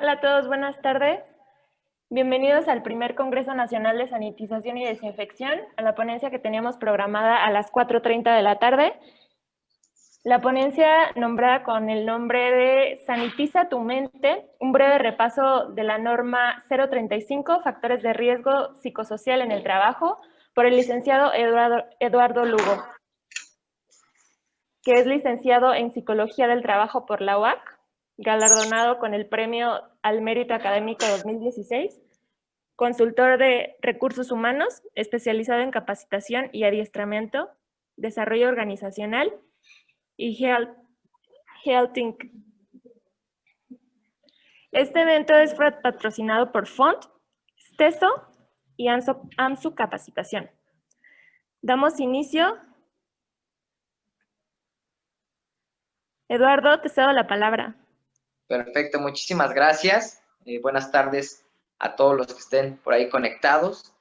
Hola a todos, buenas tardes. Bienvenidos al primer Congreso Nacional de Sanitización y Desinfección, a la ponencia que teníamos programada a las 4:30 de la tarde. La ponencia nombrada con el nombre de Sanitiza tu mente, un breve repaso de la norma 035, factores de riesgo psicosocial en el trabajo, por el licenciado Eduardo Lugo, que es licenciado en Psicología del Trabajo por la UAC, galardonado con el Premio al Mérito Académico 2016, consultor de recursos humanos, especializado en capacitación y adiestramiento, desarrollo organizacional y Healthing. Este evento es patrocinado por Font, Steso y AMSU Capacitación. Damos inicio. Eduardo, te cedo la palabra. Perfecto, muchísimas gracias. Buenas tardes a todos los que estén por ahí conectados.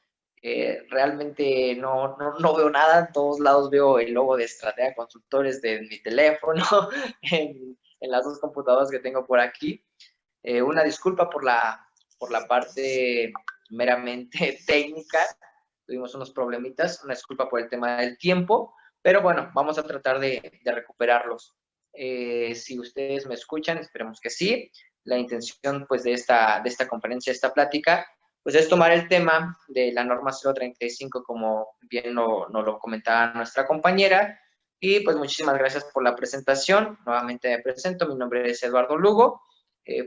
Realmente no veo nada, en todos lados veo el logo de Estratega Consultores de mi teléfono, en las dos computadoras que tengo por aquí. Una disculpa por la parte meramente técnica, tuvimos unos problemitas, una disculpa por el tema del tiempo, pero bueno, vamos a tratar de recuperarlos. Si ustedes me escuchan, esperemos que sí. La intención pues de esta conferencia, de esta plática, pues es tomar el tema de la norma 035, como bien nos lo comentaba nuestra compañera, y pues muchísimas gracias por la presentación. Nuevamente me presento, mi nombre es Eduardo Lugo,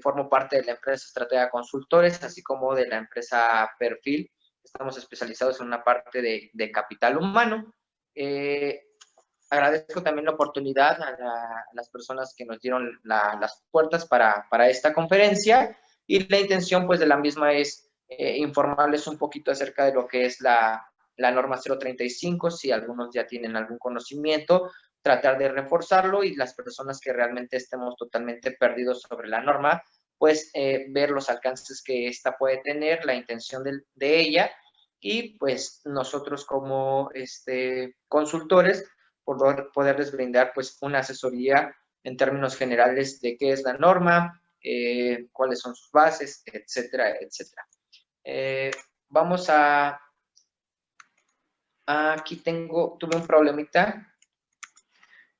formo parte de la empresa Estratega Consultores, así como de la empresa Perfil. Estamos especializados en una parte de capital humano. Agradezco también la oportunidad a las personas que nos dieron las puertas para esta conferencia, y la intención pues de la misma es informarles un poquito acerca de lo que es la norma 035, si algunos ya tienen algún conocimiento, tratar de reforzarlo, y las personas que realmente estemos totalmente perdidos sobre la norma, pues ver los alcances que esta puede tener, la intención de ella, y pues nosotros como consultores poderles brindar pues una asesoría en términos generales de qué es la norma, cuáles son sus bases, etcétera, etcétera. Vamos aquí tuve un problemita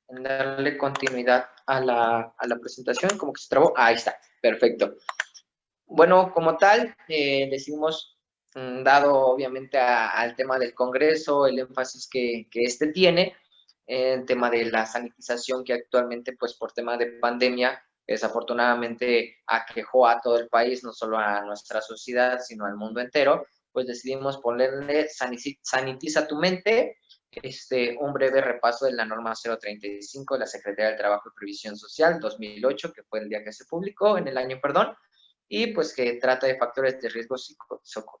en darle continuidad a la presentación, como que se trabó. Ahí está, perfecto. Bueno, como tal, decidimos, dado obviamente al tema del Congreso, el énfasis que este tiene, el tema de la sanitización que actualmente, pues por tema de pandemia, desafortunadamente aquejó a todo el país, no solo a nuestra sociedad, sino al mundo entero, pues decidimos ponerle Sanitiza tu mente, un breve repaso de la norma 035 de la Secretaría del Trabajo y Previsión Social 2008, que fue el día que se publicó, en el año, perdón, y pues que trata de factores de riesgo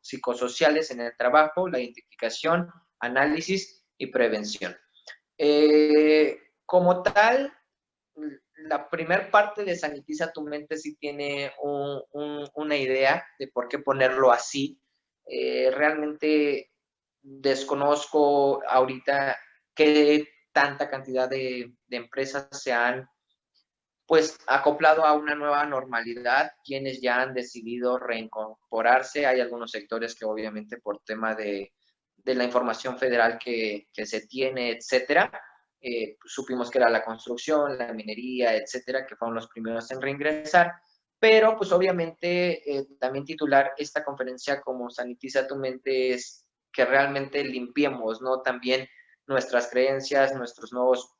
psicosociales en el trabajo, la identificación, análisis y prevención. Como tal, la primer parte de Sanitiza tu mente sí tiene una idea de por qué ponerlo así. Realmente desconozco ahorita qué tanta cantidad de empresas se han pues acoplado a una nueva normalidad, quienes ya han decidido reincorporarse. Hay algunos sectores que obviamente por tema de la información federal que se tiene, etcétera, supimos que era la construcción, la minería, etcétera, que fueron los primeros en reingresar, pero pues obviamente también titular esta conferencia como Sanitiza tu mente es que realmente limpiemos, ¿no? También nuestras creencias, nuestros nuevos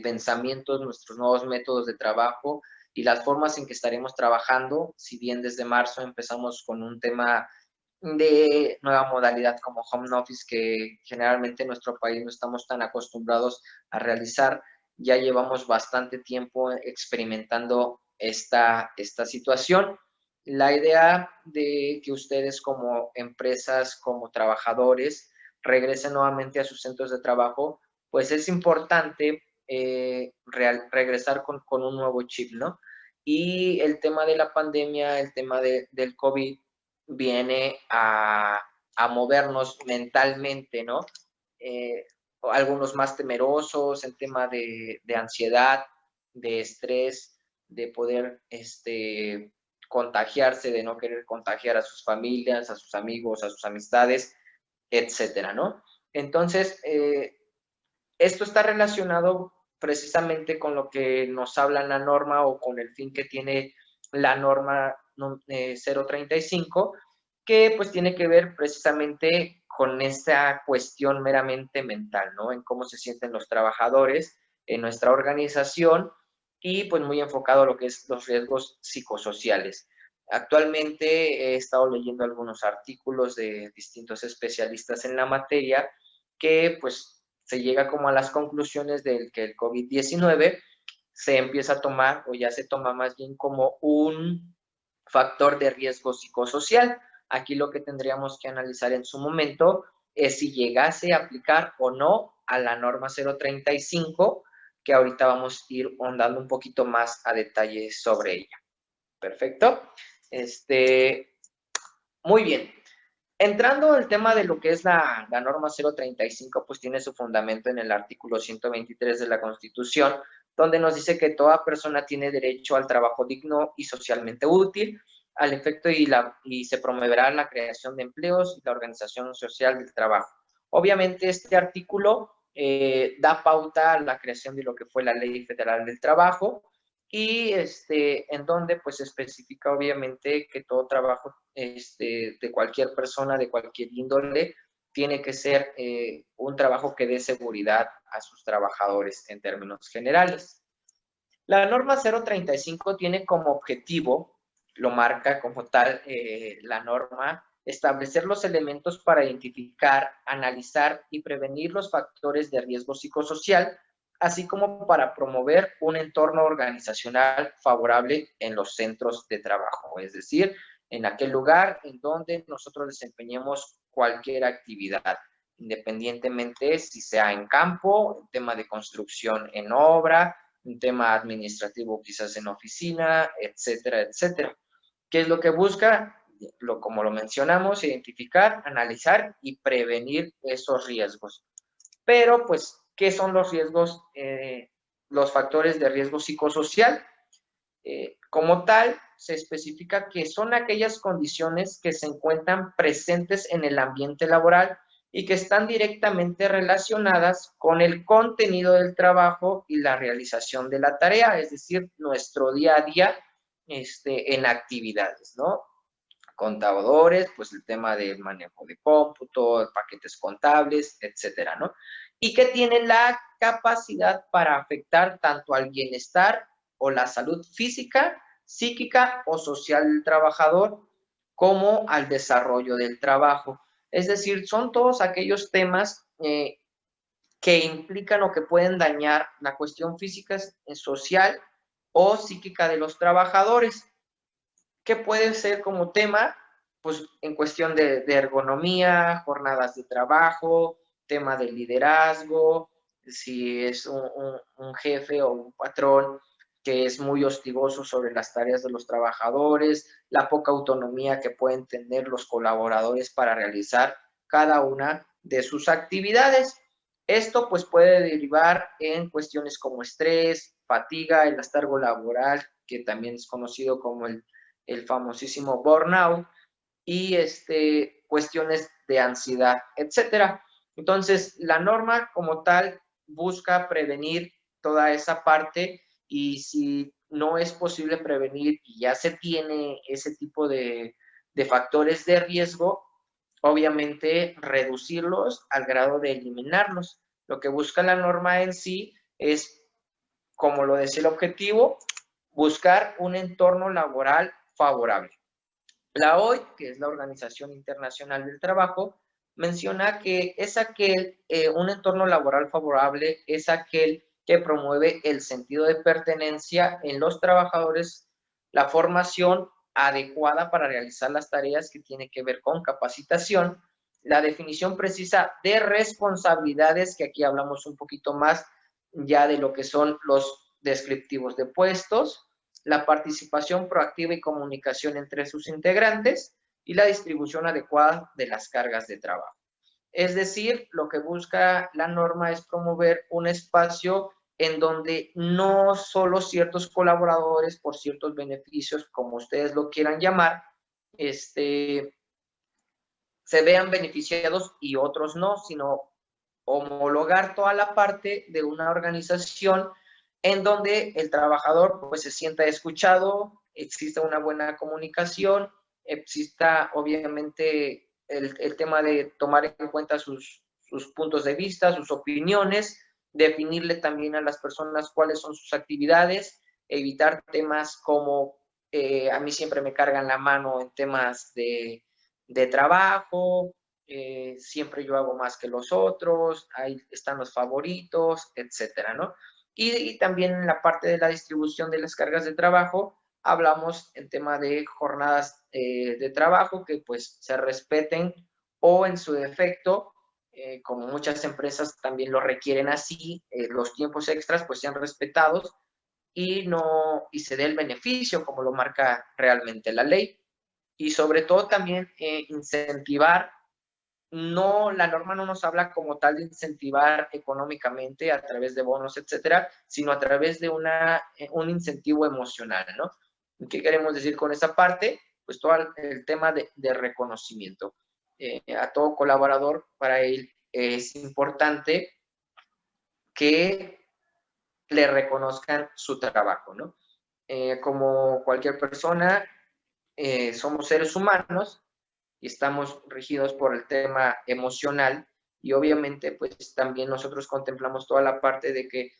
pensamientos, nuestros nuevos métodos de trabajo y las formas en que estaremos trabajando. Si bien desde marzo empezamos con un tema de nueva modalidad como home office, que generalmente en nuestro país no estamos tan acostumbrados a realizar, ya llevamos bastante tiempo experimentando esta situación. La idea de que ustedes como empresas, como trabajadores, regresen nuevamente a sus centros de trabajo, pues es importante regresar con un nuevo chip, ¿no? Y el tema de la pandemia, el tema del COVID, viene a movernos mentalmente, ¿no? Algunos más temerosos, el tema de ansiedad, de estrés, de poder contagiarse, de no querer contagiar a sus familias, a sus amigos, a sus amistades, etcétera, ¿no? Entonces, esto está relacionado precisamente con lo que nos habla la norma o con el fin que tiene la norma 035, que pues tiene que ver precisamente con esta cuestión meramente mental, ¿no? En cómo se sienten los trabajadores en nuestra organización y pues muy enfocado a lo que es los riesgos psicosociales. Actualmente he estado leyendo algunos artículos de distintos especialistas en la materia que pues se llega como a las conclusiones de que el COVID-19 se empieza a tomar o ya se toma más bien como un factor de riesgo psicosocial. Aquí lo que tendríamos que analizar en su momento es si llegase a aplicar o no a la norma 035, que ahorita vamos a ir ahondando un poquito más a detalle sobre ella. Perfecto. Muy bien. Entrando al tema de lo que es la norma 035, pues tiene su fundamento en el artículo 123 de la Constitución, donde nos dice que toda persona tiene derecho al trabajo digno y socialmente útil, al efecto y se promoverá la creación de empleos y la organización social del trabajo. Obviamente este artículo da pauta a la creación de lo que fue la Ley Federal del Trabajo, y en donde pues se especifica obviamente que todo trabajo de cualquier persona, de cualquier índole, tiene que ser un trabajo que dé seguridad a sus trabajadores en términos generales. La norma 035 tiene como objetivo, lo marca como tal la norma, establecer los elementos para identificar, analizar y prevenir los factores de riesgo psicosocial, así como para promover un entorno organizacional favorable en los centros de trabajo, es decir, en aquel lugar en donde nosotros desempeñemos cualquier actividad, independientemente si sea en campo, en tema de construcción en obra, un tema administrativo quizás en oficina, etcétera, etcétera. ¿Qué es lo que busca? Como lo mencionamos, identificar, analizar y prevenir esos riesgos. Pero, pues, ¿qué son los riesgos, los factores de riesgo psicosocial? Como tal, se especifica que son aquellas condiciones que se encuentran presentes en el ambiente laboral y que están directamente relacionadas con el contenido del trabajo y la realización de la tarea, es decir, nuestro día a día en actividades, ¿no? Contadores, pues el tema del manejo de cómputo, paquetes contables, etcétera, ¿no? Y que tienen la capacidad para afectar tanto al bienestar o la salud física, psíquica o social del trabajador, como al desarrollo del trabajo. Es decir, son todos aquellos temas que implican o que pueden dañar la cuestión física, social o psíquica de los trabajadores. ¿Qué puede ser como tema? Pues en cuestión de ergonomía, jornadas de trabajo, tema de liderazgo, si es un jefe o un patrón que es muy hostigoso sobre las tareas de los trabajadores, la poca autonomía que pueden tener los colaboradores para realizar cada una de sus actividades. Esto pues puede derivar en cuestiones como estrés, fatiga, el hastargo laboral, que también es conocido como el famosísimo burnout, y cuestiones de ansiedad, etcétera. Entonces, la norma como tal busca prevenir toda esa parte, y si no es posible prevenir y ya se tiene ese tipo de factores de riesgo, obviamente reducirlos al grado de eliminarlos. Lo que busca la norma en sí es, como lo decía el objetivo, buscar un entorno laboral favorable. La OIT, que es la Organización Internacional del Trabajo, menciona que es un entorno laboral favorable es aquel que promueve el sentido de pertenencia en los trabajadores, la formación adecuada para realizar las tareas que tiene que ver con capacitación, la definición precisa de responsabilidades, que aquí hablamos un poquito más ya de lo que son los descriptivos de puestos, la participación proactiva y comunicación entre sus integrantes y la distribución adecuada de las cargas de trabajo. Es decir, lo que busca la norma es promover un espacio en donde no solo ciertos colaboradores por ciertos beneficios, como ustedes lo quieran llamar, se vean beneficiados y otros no, sino homologar toda la parte de una organización en donde el trabajador pues se sienta escuchado, exista una buena comunicación, exista obviamente el tema de tomar en cuenta sus puntos de vista, sus opiniones, definirle también a las personas cuáles son sus actividades, evitar temas como a mí siempre me cargan la mano en temas de trabajo, siempre yo hago más que los otros, ahí están los favoritos, etcétera, ¿no? Y también en la parte de la distribución de las cargas de trabajo, hablamos en tema de jornadas de trabajo que pues se respeten o en su defecto, como muchas empresas también lo requieren así, los tiempos extras pues sean respetados y se dé el beneficio como lo marca realmente la ley. Y sobre todo también incentivar, no, la norma no nos habla como tal de incentivar económicamente a través de bonos, etcétera, sino a través de un incentivo emocional, ¿no? ¿Qué queremos decir con esa parte? Pues todo el tema de reconocimiento. A todo colaborador, para él es importante que le reconozcan su trabajo, ¿no? Como cualquier persona, somos seres humanos y estamos regidos por el tema emocional y obviamente pues también nosotros contemplamos toda la parte de que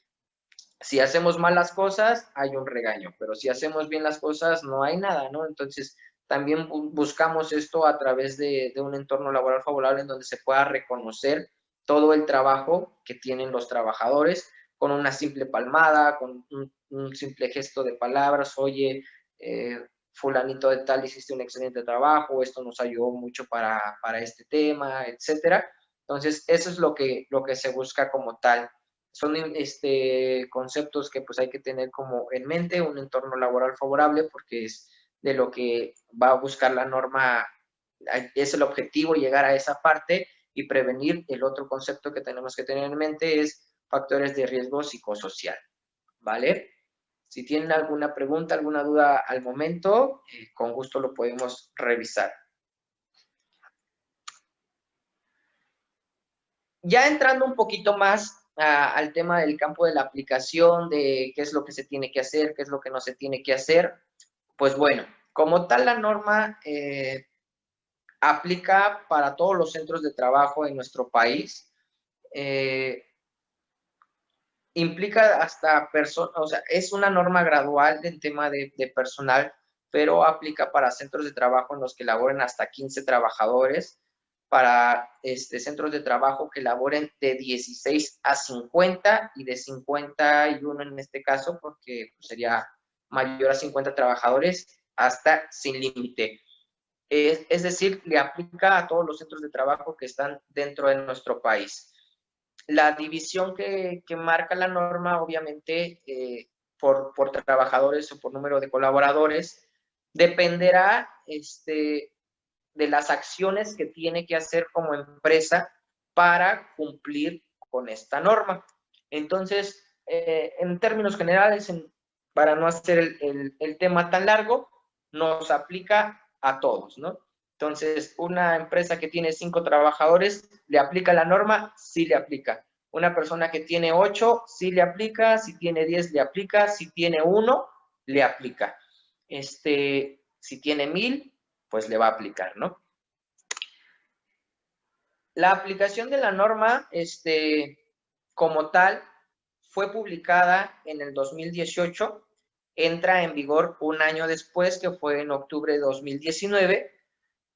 si hacemos mal las cosas hay un regaño, pero si hacemos bien las cosas no hay nada, ¿no? Entonces también buscamos esto a través de un entorno laboral favorable en donde se pueda reconocer todo el trabajo que tienen los trabajadores con una simple palmada, con un simple gesto de palabras, oye, fulanito de tal, hiciste un excelente trabajo, esto nos ayudó mucho para este tema, etcétera. Entonces, eso es lo que se busca como tal. Son conceptos que pues hay que tener como en mente, un entorno laboral favorable, porque es de lo que va a buscar la norma, es el objetivo llegar a esa parte y prevenir. El otro concepto que tenemos que tener en mente es factores de riesgo psicosocial, ¿vale? Si tienen alguna pregunta, alguna duda al momento, con gusto lo podemos revisar. Ya entrando un poquito más al tema del campo de la aplicación, de qué es lo que se tiene que hacer, qué es lo que no se tiene que hacer, pues bueno, como tal la norma aplica para todos los centros de trabajo en nuestro país. Implica hasta personas, o sea, es una norma gradual en tema de personal, pero aplica para centros de trabajo en los que laboren hasta 15 trabajadores, para centros de trabajo que laboren de 16 a 50 y de 51 en este caso, porque pues, sería mayor a 50 trabajadores, hasta sin límite. Es decir, le aplica a todos los centros de trabajo que están dentro de nuestro país. La división que marca la norma, obviamente, por trabajadores o por número de colaboradores, dependerá de las acciones que tiene que hacer como empresa para cumplir con esta norma. Entonces, en términos generales, para no hacer el tema tan largo, nos aplica a todos, ¿no? Entonces, una empresa que tiene 5 trabajadores, ¿le aplica la norma? Sí le aplica. Una persona que tiene 8, sí le aplica. Si tiene 10, le aplica. Si tiene 1, le aplica. Si tiene 1000, pues le va a aplicar, ¿no? La aplicación de la norma, como tal, fue publicada en el 2018, entra en vigor un año después, que fue en octubre de 2019,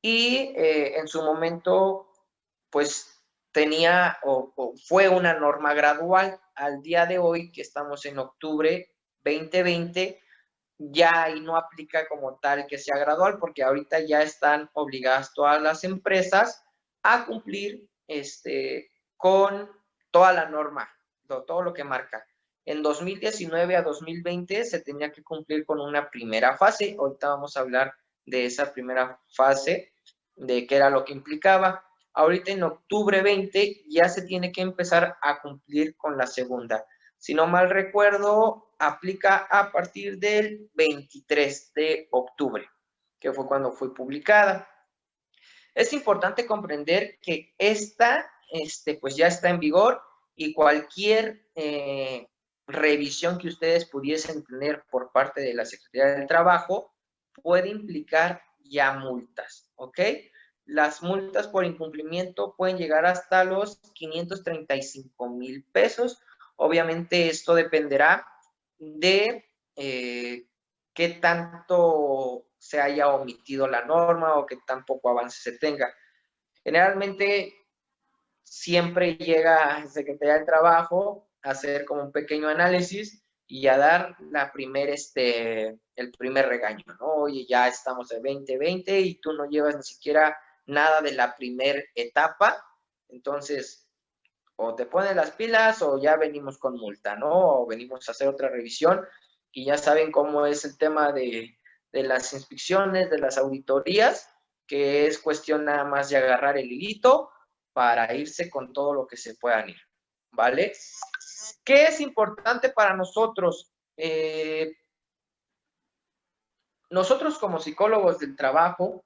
y en su momento, pues tenía o fue una norma gradual. Al día de hoy, que estamos en octubre 2020, ya ahí no aplica como tal que sea gradual, porque ahorita ya están obligadas todas las empresas a cumplir con toda la norma, todo lo que marca. En 2019 a 2020 se tenía que cumplir con una primera fase. Ahorita vamos a hablar de esa primera fase, de qué era lo que implicaba. Ahorita en octubre 20 ya se tiene que empezar a cumplir con la segunda. Si no mal recuerdo, aplica a partir del 23 de octubre, que fue cuando fue publicada. Es importante comprender que esta pues ya está en vigor y cualquier revisión que ustedes pudiesen tener por parte de la Secretaría del Trabajo puede implicar ya multas, ¿ok? Las multas por incumplimiento pueden llegar hasta los 535,000 pesos. Obviamente esto dependerá de qué tanto se haya omitido la norma o qué tan poco avance se tenga. Generalmente siempre llega la Secretaría del Trabajo a hacer como un pequeño análisis y a dar el primer regaño, ¿no? Oye, ya estamos en 2020 y tú no llevas ni siquiera nada de la primera etapa, entonces o te pones las pilas o ya venimos con multa, ¿no? O venimos a hacer otra revisión y ya saben cómo es el tema de las inspecciones, de las auditorías, que es cuestión nada más de agarrar el hilito para irse con todo lo que se puedan ir, ¿vale? ¿Qué es importante para nosotros? Nosotros como psicólogos del trabajo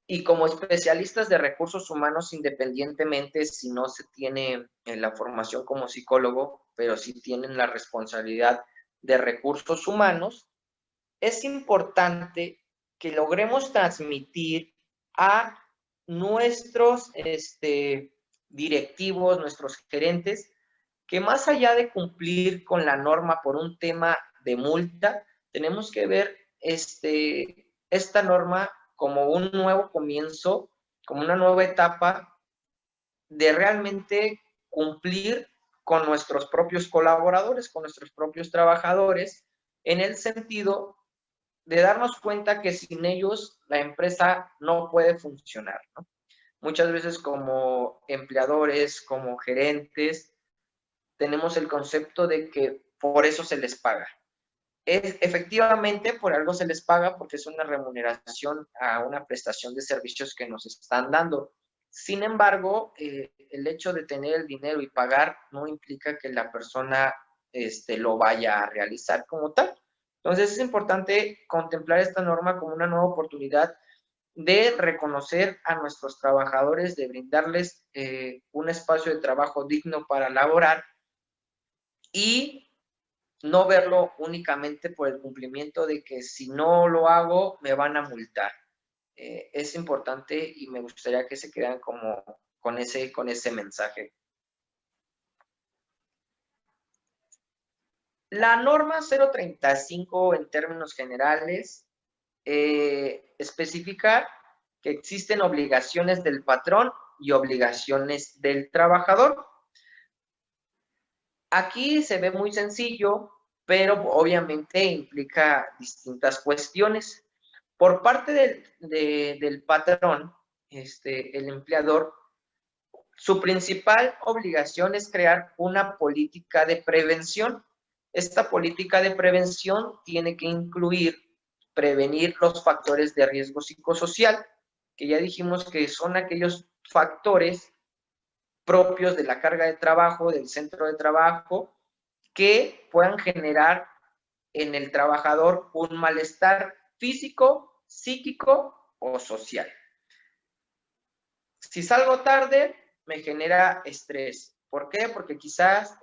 y como especialistas de recursos humanos, independientemente si no se tiene la formación como psicólogo, pero sí tienen la responsabilidad de recursos humanos, es importante que logremos transmitir a nuestros directivos, nuestros gerentes, que más allá de cumplir con la norma por un tema de multa, tenemos que ver esta norma como un nuevo comienzo, como una nueva etapa de realmente cumplir con nuestros propios colaboradores, con nuestros propios trabajadores, en el sentido de darnos cuenta que sin ellos la empresa no puede funcionar, ¿no? Muchas veces como empleadores, como gerentes, tenemos el concepto de que por eso se les paga. Efectivamente, por algo se les paga porque es una remuneración a una prestación de servicios que nos están dando. Sin embargo, el hecho de tener el dinero y pagar no implica que la persona lo vaya a realizar como tal. Entonces, es importante contemplar esta norma como una nueva oportunidad de reconocer a nuestros trabajadores, de brindarles un espacio de trabajo digno para laborar y no verlo únicamente por el cumplimiento de que si no lo hago me van a multar. Es importante y me gustaría que se quedan como con ese mensaje. La norma 035 en términos generales especifica que existen obligaciones del patrón y obligaciones del trabajador. Aquí se ve muy sencillo, pero obviamente implica distintas cuestiones. Por parte del patrón, el empleador, su principal obligación es crear una política de prevención. Esta política de prevención tiene que incluir prevenir los factores de riesgo psicosocial, que ya dijimos que son aquellos factores propios de la carga de trabajo, del centro de trabajo, que puedan generar en el trabajador un malestar físico, psíquico o social. Si salgo tarde, me genera estrés. ¿Por qué? Porque quizás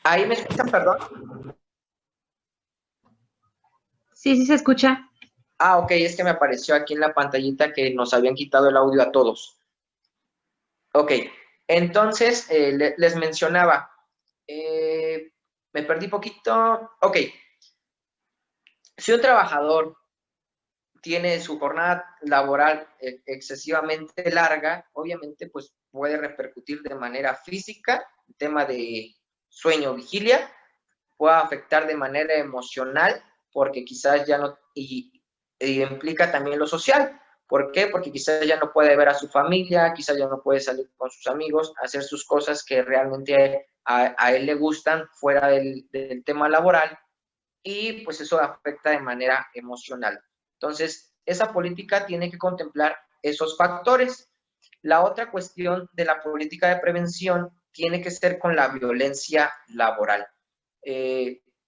¿ahí me escuchan, perdón? Sí, sí se escucha. Ah, ok, es que me apareció aquí en la pantallita que nos habían quitado el audio a todos. Ok, entonces les mencionaba, me perdí poquito. Ok, si un trabajador tiene su jornada laboral excesivamente larga, obviamente pues puede repercutir de manera física, el tema de sueño, vigilia, puede afectar de manera emocional, porque quizás ya no, y implica también lo social. ¿Por qué? Porque quizás ya no puede ver a su familia, quizás ya no puede salir con sus amigos, hacer sus cosas que realmente a él le gustan fuera del tema laboral, y pues eso afecta de manera emocional. Entonces, esa política tiene que contemplar esos factores. La otra cuestión de la política de prevención tiene que ser con la violencia laboral.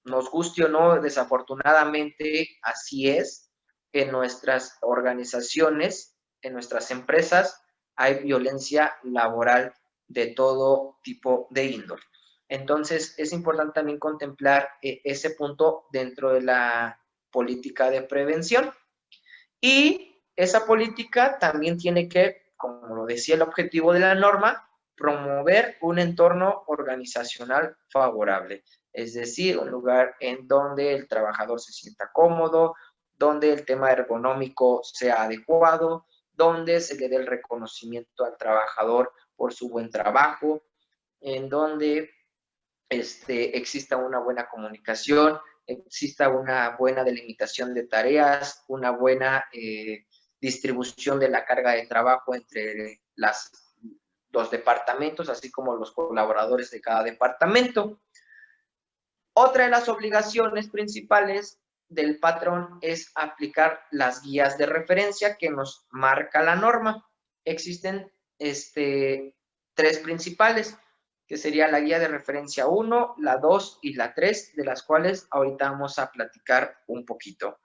Nos guste o no, desafortunadamente así es. En nuestras organizaciones, en nuestras empresas, hay violencia laboral de todo tipo de índole. Entonces, es importante también contemplar ese punto dentro de la política de prevención. Y esa política también tiene que, como lo decía el objetivo de la norma, promover un entorno organizacional favorable. Es decir, un lugar en donde el trabajador se sienta cómodo, donde el tema ergonómico sea adecuado, donde se le dé el reconocimiento al trabajador por su buen trabajo, en donde exista una buena comunicación, exista una buena delimitación de tareas, una buena distribución de la carga de trabajo entre los departamentos, así como los colaboradores de cada departamento. Otra de las obligaciones principales del patrón es aplicar las guías de referencia que nos marca la norma. Existen tres principales, que sería la guía de referencia 1, la 2 y la 3, de las cuales ahorita vamos a platicar un poquito.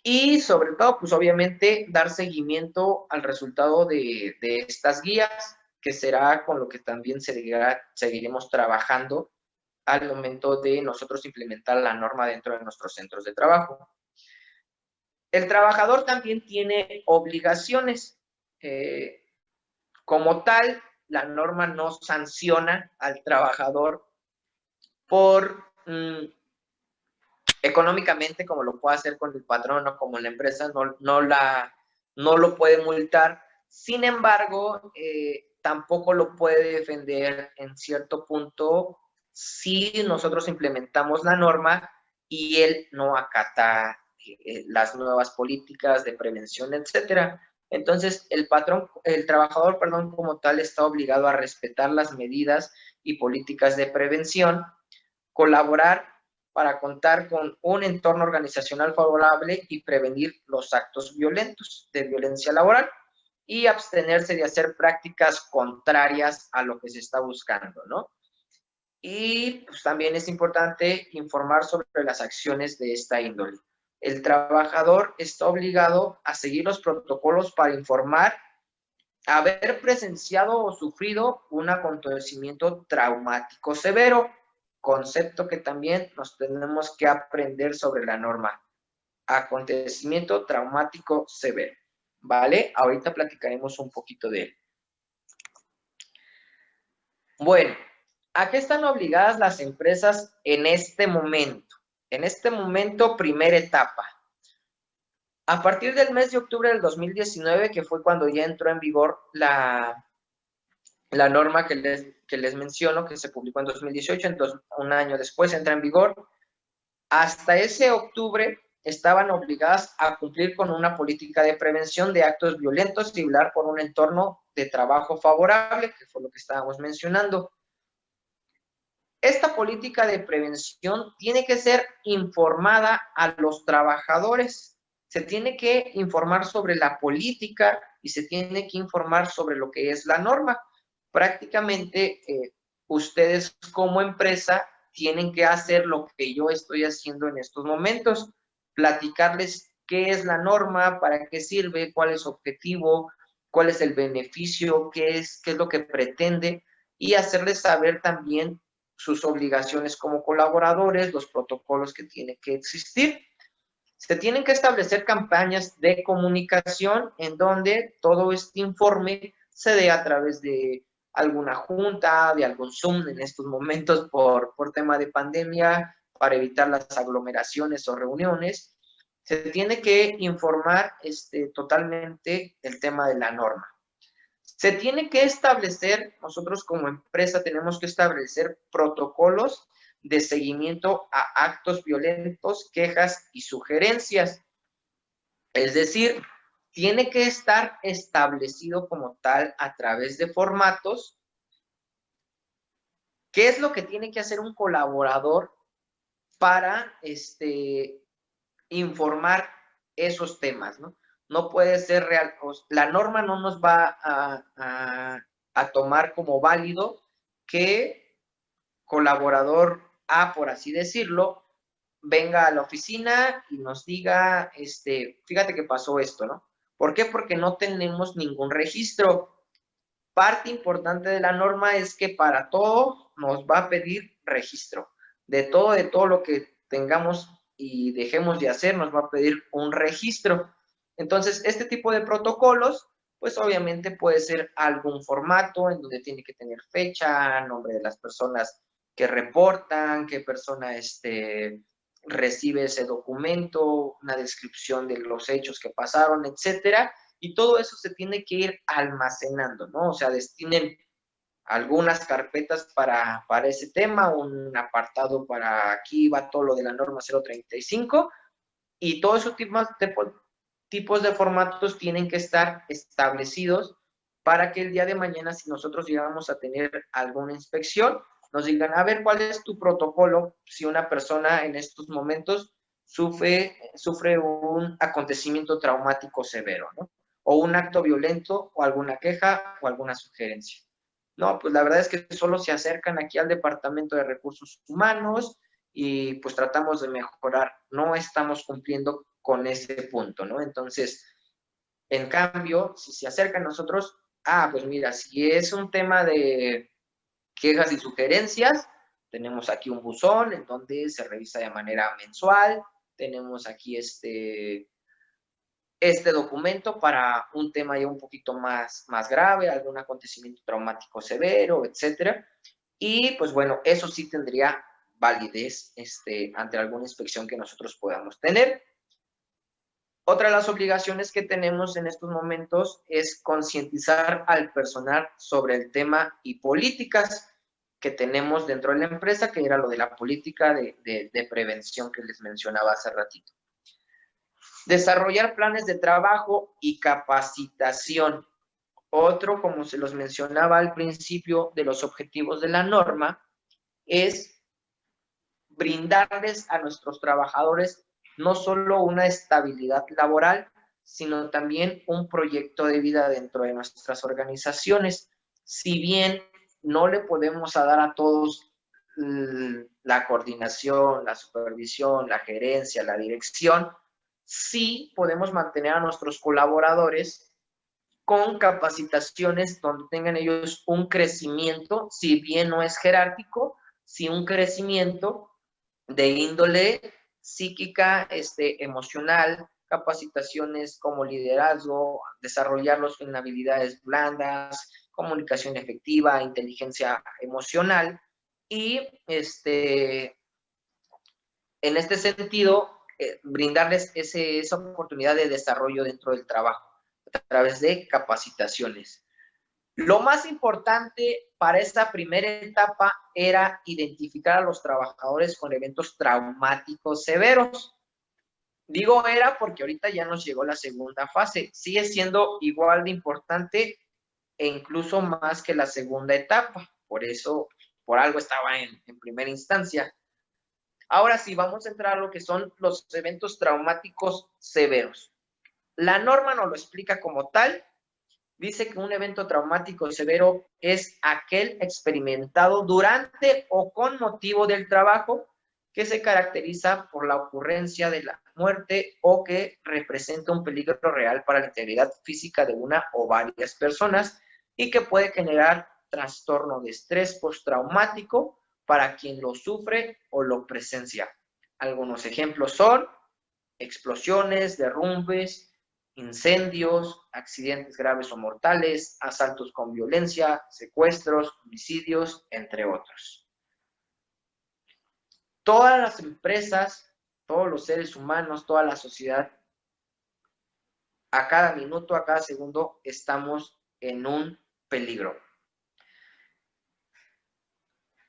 Y sobre todo, pues obviamente, dar seguimiento al resultado de estas guías, que será con lo que también seguiremos trabajando al momento de nosotros implementar la norma dentro de nuestros centros de trabajo. El trabajador también tiene obligaciones. Como tal, la norma no sanciona al trabajador por económicamente, como lo puede hacer con el patrón o como la empresa, no lo puede multar. Sin embargo, tampoco lo puede defender en cierto punto si nosotros implementamos la norma y él no acata las nuevas políticas de prevención, etcétera. Entonces, el trabajador, como tal, está obligado a respetar las medidas y políticas de prevención, colaborar para contar con un entorno organizacional favorable y prevenir los actos violentos de violencia laboral, y abstenerse de hacer prácticas contrarias a lo que se está buscando, ¿no? Y pues también es importante informar sobre las acciones de esta índole. El trabajador está obligado a seguir los protocolos para informar haber presenciado o sufrido un acontecimiento traumático severo, concepto que también nos tenemos que aprender sobre la norma. Acontecimiento traumático severo, ¿vale? Ahorita platicaremos un poquito de él. Bueno, ¿a qué están obligadas las empresas en este momento? En este momento, primera etapa. A partir del mes de octubre del 2019, que fue cuando ya entró en vigor la norma que les menciono, que se publicó en 2018, entonces un año después entra en vigor, hasta ese octubre estaban obligadas a cumplir con una política de prevención de actos violentos y velar por un entorno de trabajo favorable, que fue lo que estábamos mencionando. Esta política de prevención tiene que ser informada a los trabajadores. Se tiene que informar sobre la política y se tiene que informar sobre lo que es la norma. Prácticamente, ustedes como empresa tienen que hacer lo que yo estoy haciendo en estos momentos, platicarles qué es la norma, para qué sirve, cuál es su objetivo, cuál es el beneficio, qué es lo que pretende, y hacerles saber también sus obligaciones como colaboradores, los protocolos que tienen que existir. Se tienen que establecer campañas de comunicación en donde todo este informe se dé a través de alguna junta, de algún Zoom en estos momentos por tema de pandemia, para evitar las aglomeraciones o reuniones. Se tiene que informar totalmente el tema de la norma. Se tiene que establecer, nosotros como empresa tenemos que establecer protocolos de seguimiento a actos violentos, quejas y sugerencias. Es decir, tiene que estar establecido como tal a través de formatos ¿Qué es lo que tiene que hacer un colaborador para informar esos temas, ¿no? No puede ser real, la norma no nos va a tomar como válido que colaborador A, por así decirlo, venga a la oficina y nos diga, fíjate que pasó esto, ¿no? ¿Por qué? Porque no tenemos ningún registro. Parte importante de la norma es que para todo nos va a pedir registro. De todo lo que tengamos y dejemos de hacer, nos va a pedir un registro. Entonces, este tipo de protocolos, pues obviamente puede ser algún formato en donde tiene que tener fecha, nombre de las personas que reportan, qué persona recibe ese documento, una descripción de los hechos que pasaron, etcétera. Y todo eso se tiene que ir almacenando, ¿no? O sea, destinen algunas carpetas para ese tema, un apartado para aquí va todo lo de la norma 035 y todos esos tipos de formatos tienen que estar establecidos para que el día de mañana, si nosotros llegamos a tener alguna inspección, nos digan, a ver, ¿cuál es tu protocolo si una persona en estos momentos sufre un acontecimiento traumático severo, ¿no? O un acto violento, o alguna queja, o alguna sugerencia. No, pues la verdad es que solo se acercan aquí al Departamento de Recursos Humanos y pues tratamos de mejorar. No estamos cumpliendo con ese punto, ¿no? Entonces, en cambio, si se acercan a nosotros, pues mira, si es un tema de quejas y sugerencias, tenemos aquí un buzón en donde se revisa de manera mensual, tenemos aquí este documento para un tema ya un poquito más grave, algún acontecimiento traumático severo, etcétera. Y pues bueno, eso sí tendría validez ante alguna inspección que nosotros podamos tener. Otra de las obligaciones que tenemos en estos momentos es concientizar al personal sobre el tema y políticas que tenemos dentro de la empresa, que era lo de la política de prevención que les mencionaba hace ratito. Desarrollar planes de trabajo y capacitación. Otro, como se los mencionaba al principio, de los objetivos de la norma es brindarles a nuestros trabajadores no solo una estabilidad laboral, sino también un proyecto de vida dentro de nuestras organizaciones. Si bien no le podemos dar a todos la coordinación, la supervisión, la gerencia, la dirección, sí podemos mantener a nuestros colaboradores con capacitaciones donde tengan ellos un crecimiento, si bien no es jerárquico, sí un crecimiento de índole psíquica, emocional, capacitaciones como liderazgo, desarrollarlos en habilidades blandas, comunicación efectiva, inteligencia emocional y en este sentido, brindarles esa oportunidad de desarrollo dentro del trabajo a través de capacitaciones. Lo más importante para esta primera etapa era identificar a los trabajadores con eventos traumáticos severos. Digo era porque ahorita ya nos llegó la segunda fase. Sigue siendo igual de importante e incluso más que la segunda etapa. Por eso, por algo estaba en primera instancia. Ahora sí, vamos a entrar a lo que son los eventos traumáticos severos. La norma nos lo explica como tal. Dice que un evento traumático severo es aquel experimentado durante o con motivo del trabajo que se caracteriza por la ocurrencia de la muerte o que representa un peligro real para la integridad física de una o varias personas y que puede generar trastorno de estrés postraumático para quien lo sufre o lo presencia. Algunos ejemplos son explosiones, derrumbes, incendios, accidentes graves o mortales, asaltos con violencia, secuestros, homicidios, entre otros. Todas las empresas, todos los seres humanos, toda la sociedad, a cada minuto, a cada segundo, estamos en un peligro.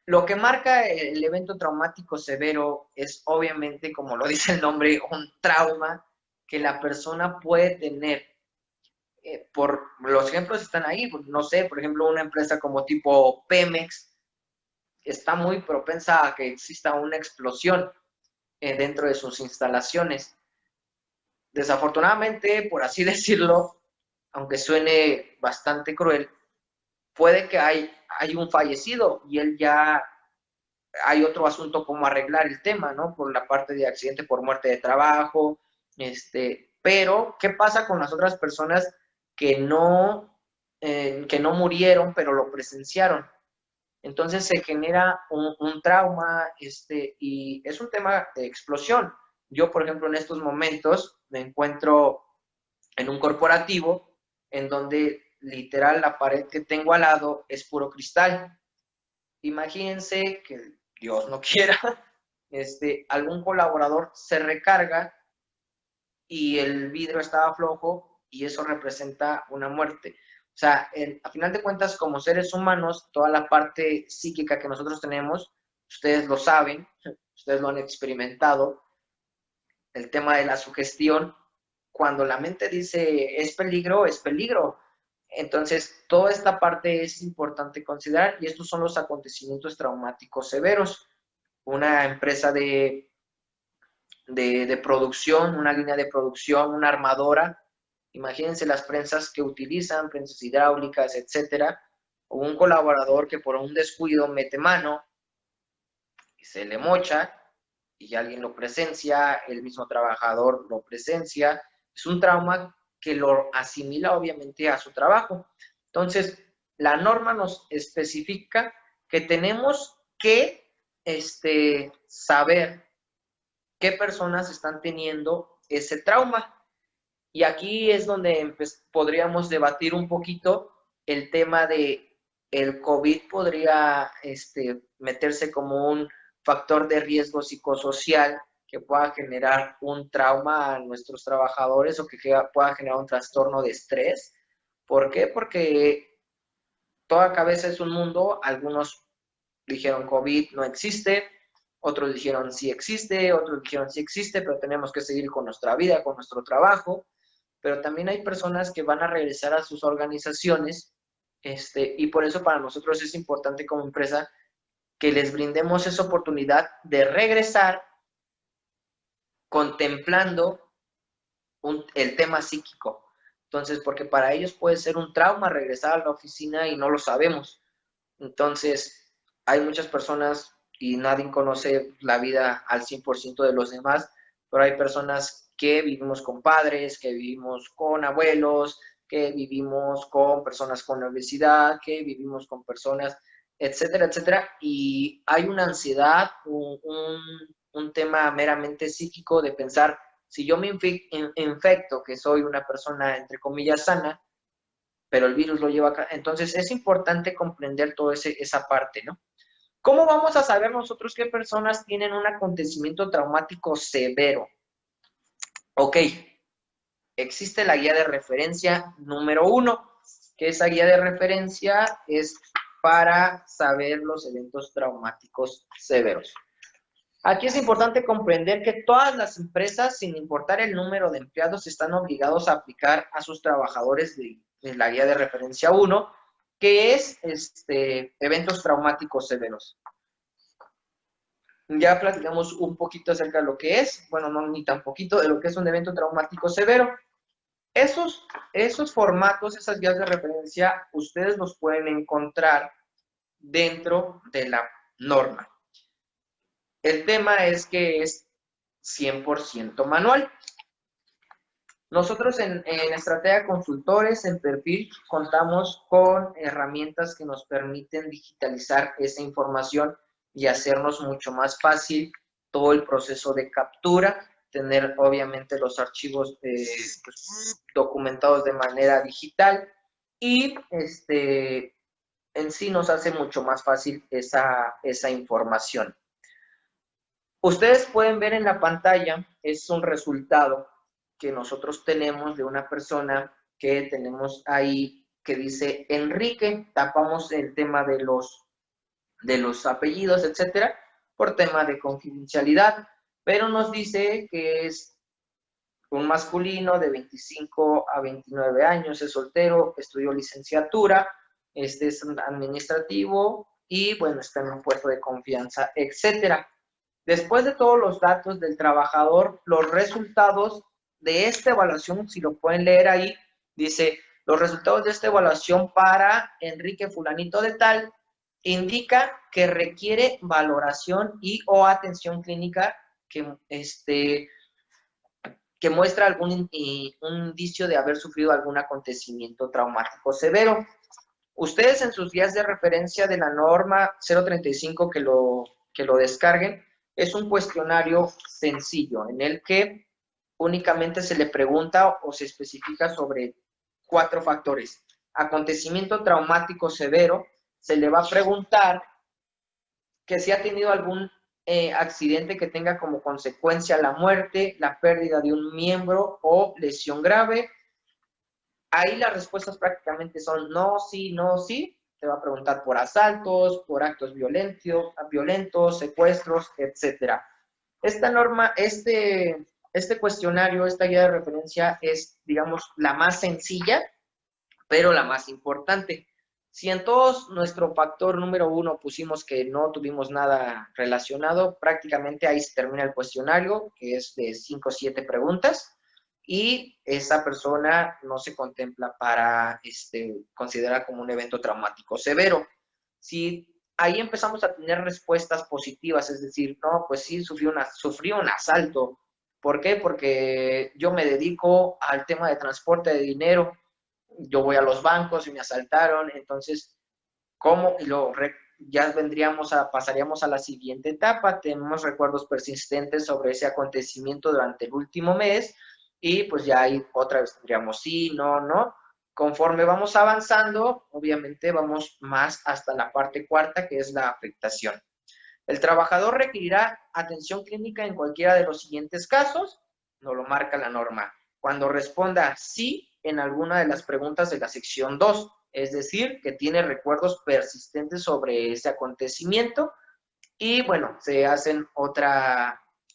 Lo que marca el evento traumático severo es obviamente, como lo dice el nombre, un trauma que la persona puede tener. Por los ejemplos están ahí, no sé, por ejemplo, una empresa como tipo Pemex, está muy propensa a que exista una explosión dentro de sus instalaciones. Desafortunadamente, por así decirlo, aunque suene bastante cruel, puede que hay un fallecido y él ya hay otro asunto como arreglar el tema, ¿no? Por la parte de accidente por muerte de trabajo, pero ¿qué pasa con las otras personas que no murieron, pero lo presenciaron? Entonces se genera un trauma, y es un tema de explosión. Yo, por ejemplo, en estos momentos me encuentro en un corporativo en donde literal la pared que tengo al lado es puro cristal. Imagínense que Dios no quiera, algún colaborador se recarga y el vidrio estaba flojo y eso representa una muerte. O sea, a final de cuentas, como seres humanos, toda la parte psíquica que nosotros tenemos, ustedes lo saben, ustedes lo han experimentado, el tema de la sugestión, cuando la mente dice es peligro, es peligro. Entonces, toda esta parte es importante considerar y estos son los acontecimientos traumáticos severos. Una empresa de producción, una línea de producción, una armadora. Imagínense las prensas que utilizan, prensas hidráulicas, etcétera. O un colaborador que por un descuido mete mano y se le mocha y alguien lo presencia, el mismo trabajador lo presencia. Es un trauma que lo asimila obviamente a su trabajo. Entonces, la norma nos especifica que tenemos que saber qué personas están teniendo ese trauma. Y aquí es donde podríamos debatir un poquito el tema de el COVID podría meterse como un factor de riesgo psicosocial que pueda generar un trauma a nuestros trabajadores o que pueda generar un trastorno de estrés. ¿Por qué? Porque toda cabeza es un mundo. Algunos dijeron COVID no existe, otros dijeron sí existe, otros dijeron sí existe, pero tenemos que seguir con nuestra vida, con nuestro trabajo. Pero también hay personas que van a regresar a sus organizaciones, y por eso para nosotros es importante como empresa que les brindemos esa oportunidad de regresar contemplando el tema psíquico. Entonces, porque para ellos puede ser un trauma regresar a la oficina y no lo sabemos. Entonces, hay muchas personas y nadie conoce la vida al 100% de los demás, pero hay personas que vivimos con padres, que vivimos con abuelos, que vivimos con personas con obesidad, que vivimos con personas, etcétera, etcétera. Y hay una ansiedad, un tema meramente psíquico de pensar, si yo me infecto, que soy una persona, entre comillas, sana, pero el virus lo lleva acá. Entonces, es importante comprender toda esa parte, ¿no? ¿Cómo vamos a saber nosotros qué personas tienen un acontecimiento traumático severo? Ok, existe la guía de referencia número 1, que esa guía de referencia es para saber los eventos traumáticos severos. Aquí es importante comprender que todas las empresas, sin importar el número de empleados, están obligados a aplicar a sus trabajadores de la guía de referencia 1, que es eventos traumáticos severos. Ya platicamos un poquito acerca de lo que es, bueno, no ni tan poquito, de lo que es un evento traumático severo. Esos formatos, esas guías de referencia, ustedes los pueden encontrar dentro de la norma. El tema es que es 100% manual. Nosotros en Estratega Consultores, en Perfil, contamos con herramientas que nos permiten digitalizar esa información y hacernos mucho más fácil todo el proceso de captura, tener obviamente los archivos documentados de manera digital y en sí nos hace mucho más fácil esa información. Ustedes pueden ver en la pantalla, es un resultado que nosotros tenemos de una persona que tenemos ahí que dice Enrique. Tapamos el tema de los apellidos, etcétera, por tema de confidencialidad, pero nos dice que es un masculino de 25 a 29 años, es soltero, estudió licenciatura, es administrativo, y, bueno, está en un puesto de confianza, etcétera. Después de todos los datos del trabajador, los resultados de esta evaluación, si lo pueden leer ahí, dice, los resultados de esta evaluación para Enrique Fulanito de Tal indica que requiere valoración y o atención clínica que muestra un indicio de haber sufrido algún acontecimiento traumático severo. Ustedes en sus guías de referencia de la norma 035 que lo descarguen, es un cuestionario sencillo en el que únicamente se le pregunta o se especifica sobre 4 factores. Acontecimiento traumático severo, se le va a preguntar que si ha tenido algún accidente que tenga como consecuencia la muerte, la pérdida de un miembro o lesión grave. Ahí las respuestas prácticamente son no, sí, no, sí. Te va a preguntar por asaltos, por actos violentos, secuestros, etc. Esta norma, este cuestionario, esta guía de referencia es, digamos, la más sencilla, pero la más importante. Si en todos nuestro factor número 1 pusimos que no tuvimos nada relacionado, prácticamente ahí se termina el cuestionario, que es de 5 o 7 preguntas, y esa persona no se contempla para considerar como un evento traumático severo. Si ahí empezamos a tener respuestas positivas, es decir, no, pues sí, sufrí un asalto. ¿Por qué? Porque yo me dedico al tema de transporte de dinero, yo voy a los bancos y me asaltaron, entonces, ¿cómo? Ya pasaríamos a la siguiente etapa, tenemos recuerdos persistentes sobre ese acontecimiento durante el último mes, y pues ya ahí otra vez tendríamos sí, no, no. Conforme vamos avanzando, obviamente vamos más hasta la parte cuarta, que es la afectación. El trabajador requerirá atención clínica en cualquiera de los siguientes casos, nos lo marca la norma. Cuando responda sí en alguna de las preguntas de la sección 2, es decir, que tiene recuerdos persistentes sobre ese acontecimiento, y bueno, se hacen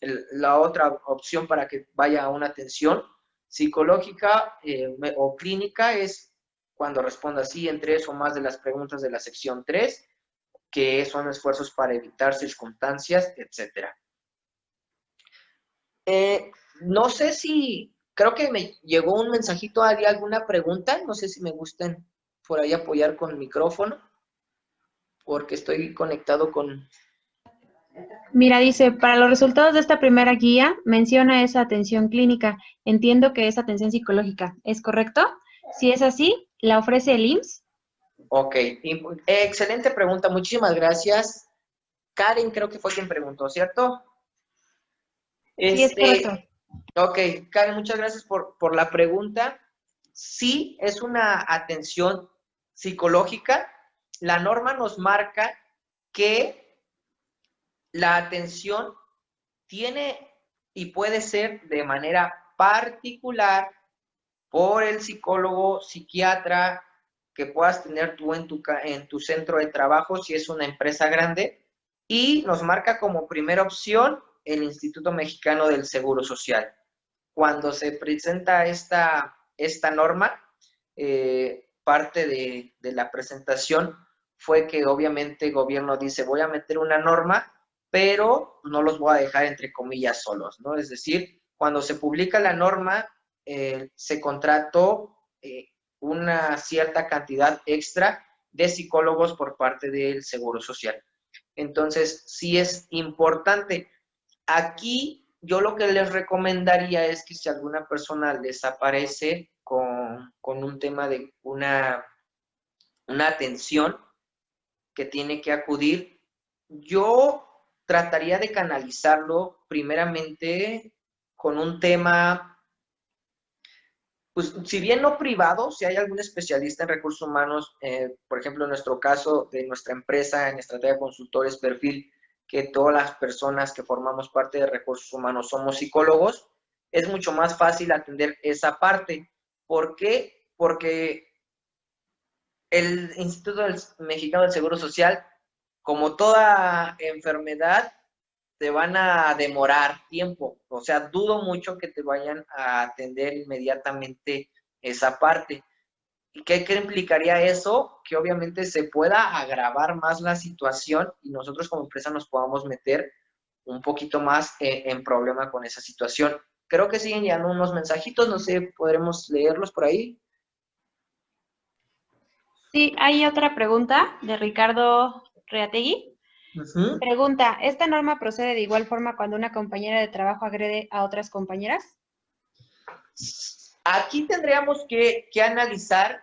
la otra opción para que vaya a una atención psicológica o clínica es cuando responda sí en 3 o más de las preguntas de la sección 3, que son esfuerzos para evitar circunstancias, etc. No sé si, creo que me llegó un mensajito, ¿había alguna pregunta? No sé si me gusten por ahí apoyar con el micrófono, porque estoy conectado con... Mira, dice, para los resultados de esta primera guía, menciona esa atención clínica. Entiendo que es atención psicológica, ¿es correcto? Si es así, ¿la ofrece el IMSS? Ok, excelente pregunta, muchísimas gracias. Karen creo que fue quien preguntó, ¿cierto? Sí, es correcto. Ok, Karen, muchas gracias por la pregunta. Sí, es una atención psicológica. La norma nos marca que la atención tiene y puede ser de manera particular por el psicólogo, psiquiatra que puedas tener tú en tu centro de trabajo si es una empresa grande, y nos marca como primera opción el Instituto Mexicano del Seguro Social. Cuando se presenta esta norma, parte de la presentación fue que obviamente el gobierno dice, voy a meter una norma, pero no los voy a dejar entre comillas solos, ¿no? Es decir, cuando se publica la norma, se contrató una cierta cantidad extra de psicólogos por parte del Seguro Social. Entonces, sí es importante. Aquí yo lo que les recomendaría es que si alguna persona les aparece con un tema de una atención que tiene que acudir, yo trataría de canalizarlo primeramente con un tema, pues si bien no privado, si hay algún especialista en recursos humanos, por ejemplo en nuestro caso de nuestra empresa en Estrategia Consultores Perfil, que todas las personas que formamos parte de recursos humanos somos psicólogos, es mucho más fácil atender esa parte. ¿Por qué? Porque el Instituto Mexicano del Seguro Social, como toda enfermedad, te van a demorar tiempo. O sea, dudo mucho que te vayan a atender inmediatamente esa parte. ¿Qué implicaría eso? Que obviamente se pueda agravar más la situación y nosotros como empresa nos podamos meter un poquito más en problema con esa situación. Creo que siguen llegando unos mensajitos, no sé, ¿podremos leerlos por ahí? Sí, hay otra pregunta de Ricardo Reategui. Pregunta, ¿esta norma procede de igual forma cuando una compañera de trabajo agrede a otras compañeras? Aquí tendríamos que analizar,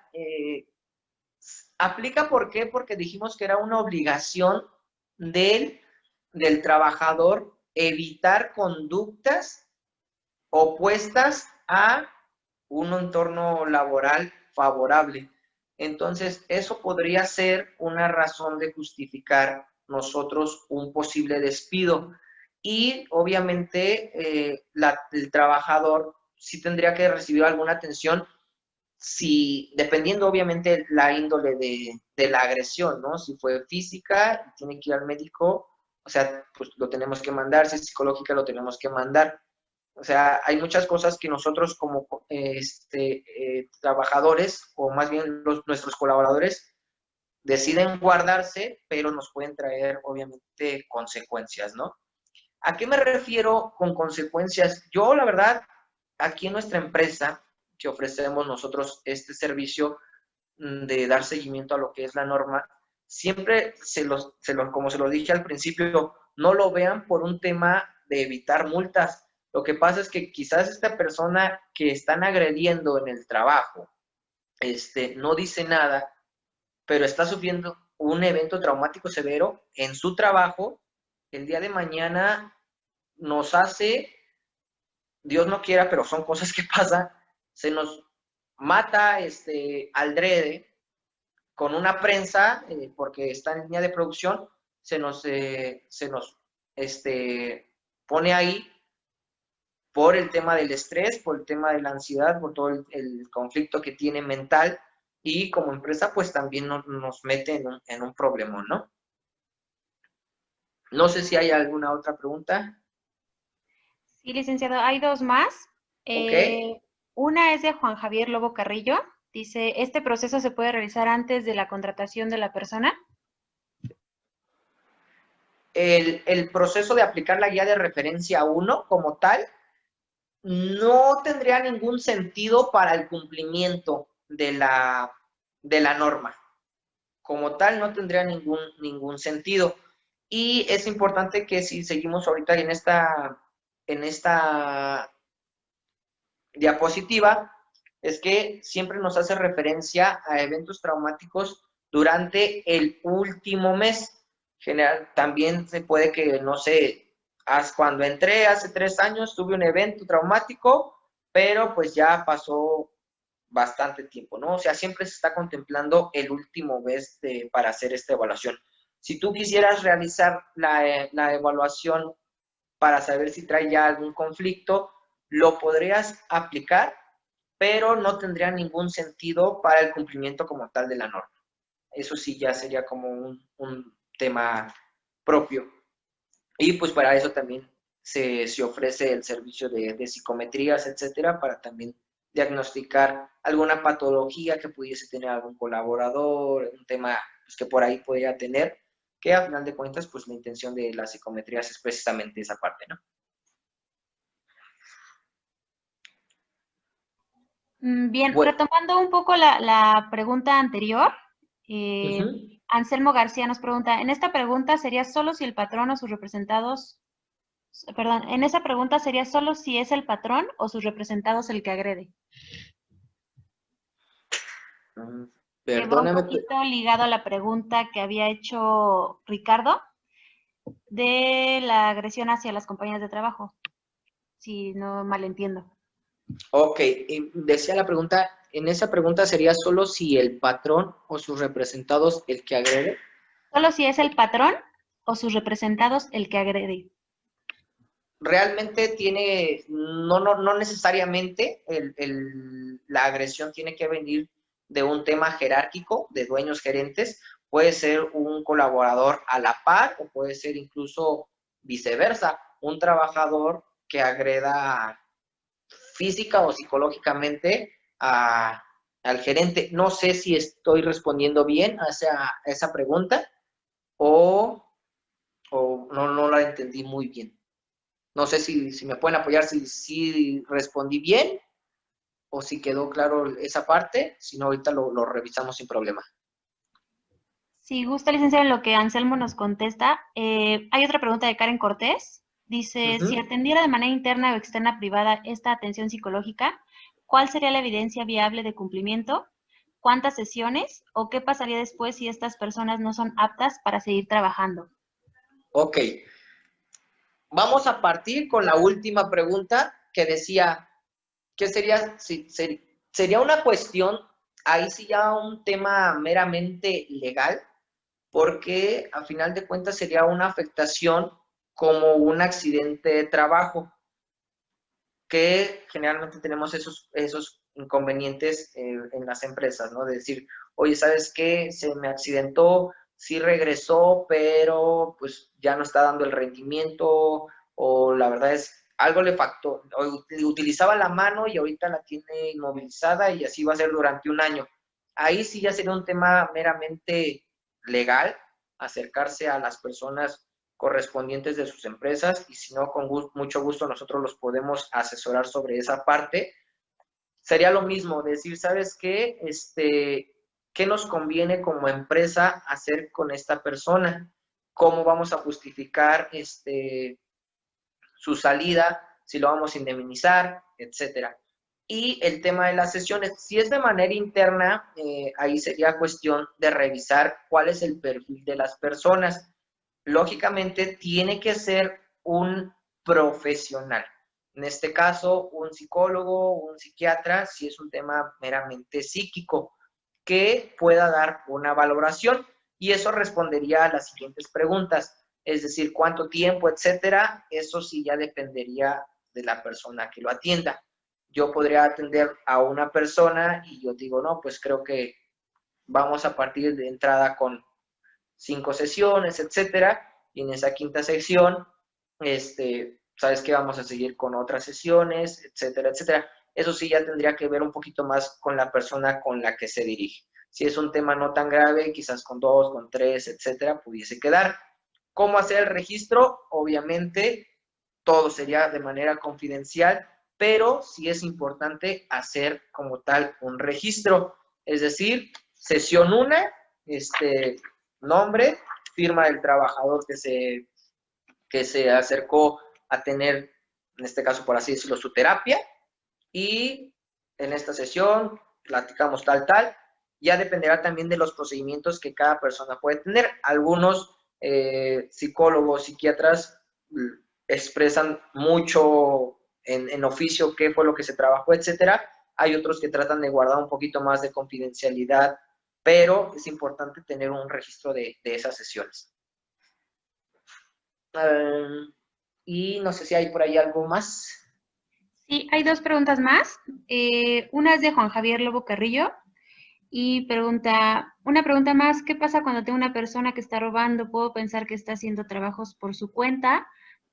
¿aplica por qué? Porque dijimos que era una obligación del trabajador evitar conductas opuestas a un entorno laboral favorable. Entonces, eso podría ser una razón de justificar nosotros un posible despido. Y obviamente el trabajador sí tendría que recibir alguna atención, si, dependiendo obviamente la índole de la agresión, ¿no? Si fue física, tiene que ir al médico, o sea, pues lo tenemos que mandar, si es psicológica, lo tenemos que mandar. O sea, hay muchas cosas que nosotros como trabajadores, o más bien nuestros colaboradores, deciden guardarse, pero nos pueden traer, obviamente, consecuencias, ¿no? ¿A qué me refiero con consecuencias? Yo, la verdad, aquí en nuestra empresa, que ofrecemos nosotros este servicio de dar seguimiento a lo que es la norma, siempre como se lo dije al principio, no lo vean por un tema de evitar multas. Lo que pasa es que quizás esta persona que están agrediendo en el trabajo, no dice nada, pero está sufriendo un evento traumático severo en su trabajo, el día de mañana nos hace, Dios no quiera, pero son cosas que pasan, se nos mata aldrede con una prensa, porque está en línea de producción, se nos pone ahí por el tema del estrés, por el tema de la ansiedad, por todo el conflicto que tiene mental, y como empresa pues también nos mete en un problema, ¿no? No sé si hay alguna otra pregunta. Sí, licenciado, hay dos más. Ok. Una es de Juan Javier Lobo Carrillo. Dice, ¿este proceso se puede realizar antes de la contratación de la persona? El proceso de aplicar la guía de referencia 1 como tal no tendría ningún sentido para el cumplimiento de la norma. Como tal, no tendría ningún sentido. Y es importante que si seguimos ahorita en esta diapositiva, es que siempre nos hace referencia a eventos traumáticos durante el último mes. General, también se puede que, no sé, cuando entré hace 3 años tuve un evento traumático, pero pues ya pasó bastante tiempo, ¿no? O sea, siempre se está contemplando el último mes para hacer esta evaluación. Si tú quisieras realizar la evaluación para saber si trae ya algún conflicto, lo podrías aplicar, pero no tendría ningún sentido para el cumplimiento como tal de la norma. Eso sí ya sería como un tema propio. Y pues para eso también se ofrece el servicio de psicometrías, etcétera, para también diagnosticar alguna patología que pudiese tener algún colaborador, un tema pues, que por ahí podría tener, que a final de cuentas, pues la intención de las psicometrías es precisamente esa parte, ¿no? Bien, Bueno, retomando un poco la pregunta anterior, uh-huh. Anselmo García nos pregunta, en esta pregunta sería solo si el patrón o sus representados, perdón, en esa pregunta sería solo si es el patrón o sus representados el que agrede. Que va un Perdóname. poquito ligado a la pregunta que había hecho Ricardo de la agresión hacia las compañías de trabajo, si no mal entiendo. Ok, decía la pregunta, en esa pregunta sería solo si el patrón o sus representados el que agrede. Solo si es el patrón o sus representados el que agrede. Realmente tiene, no necesariamente la agresión tiene que venir de un tema jerárquico, de dueños gerentes, puede ser un colaborador a la par o puede ser incluso viceversa, un trabajador que agreda física o psicológicamente al gerente. No sé si estoy respondiendo bien a esa pregunta o no la entendí muy bien. No sé si me pueden apoyar, si respondí bien o si quedó claro esa parte. Si no, ahorita lo revisamos sin problema. Si gusta, licenciado, en lo que Anselmo nos contesta, hay otra pregunta de Karen Cortés. Dice, si atendiera de manera interna o externa privada esta atención psicológica, ¿cuál sería la evidencia viable de cumplimiento? ¿Cuántas sesiones? ¿O qué pasaría después si estas personas no son aptas para seguir trabajando? Ok. Vamos a partir con la última pregunta que decía, ¿qué sería? Sería una cuestión, ahí sí ya un tema meramente legal, porque a final de cuentas sería una afectación como un accidente de trabajo, que generalmente tenemos esos inconvenientes en las empresas, ¿no? De decir, oye, ¿sabes qué? Se me accidentó, sí regresó, pero pues ya no está dando el rendimiento, o la verdad es, algo le faltó, utilizaba la mano y ahorita la tiene inmovilizada y así va a ser durante un año. Ahí sí ya sería un tema meramente legal, acercarse a las personas correspondientes de sus empresas, y si no, con mucho gusto nosotros los podemos asesorar sobre esa parte. Sería lo mismo, decir, ¿sabes qué? ¿Qué nos conviene como empresa hacer con esta persona? ¿Cómo vamos a justificar su salida? ¿Si lo vamos a indemnizar? Etcétera. Y el tema de las sesiones, si es de manera interna, ahí sería cuestión de revisar cuál es el perfil de las personas. Lógicamente tiene que ser un profesional. En este caso, un psicólogo, un psiquiatra, si es un tema meramente psíquico, que pueda dar una valoración. Y eso respondería a las siguientes preguntas, es decir, cuánto tiempo, etcétera. Eso sí ya dependería de la persona que lo atienda. Yo podría atender a una persona y yo digo, no, pues creo que vamos a partir de entrada con 5 sesiones, etcétera, y en esa quinta sección, sabes que vamos a seguir con otras sesiones, etcétera, etcétera. Eso sí ya tendría que ver un poquito más con la persona con la que se dirige. Si es un tema no tan grave, quizás con 2, con 3, etcétera, pudiese quedar. ¿Cómo hacer el registro? Obviamente, todo sería de manera confidencial, pero sí es importante hacer como tal un registro. Es decir, sesión 1, nombre, firma del trabajador que se acercó a tener, en este caso, por así decirlo, su terapia, y en esta sesión platicamos tal. Ya dependerá también de los procedimientos que cada persona puede tener. Algunos psicólogos, psiquiatras expresan mucho en oficio qué fue lo que se trabajó, etcétera. Hay otros que tratan de guardar un poquito más de confidencialidad, pero es importante tener un registro de esas sesiones. Y no sé si hay por ahí algo más. Sí, hay dos preguntas más. Una es de Juan Javier Lobo Carrillo y una pregunta más, ¿qué pasa cuando tengo una persona que está robando? Puedo pensar que está haciendo trabajos por su cuenta,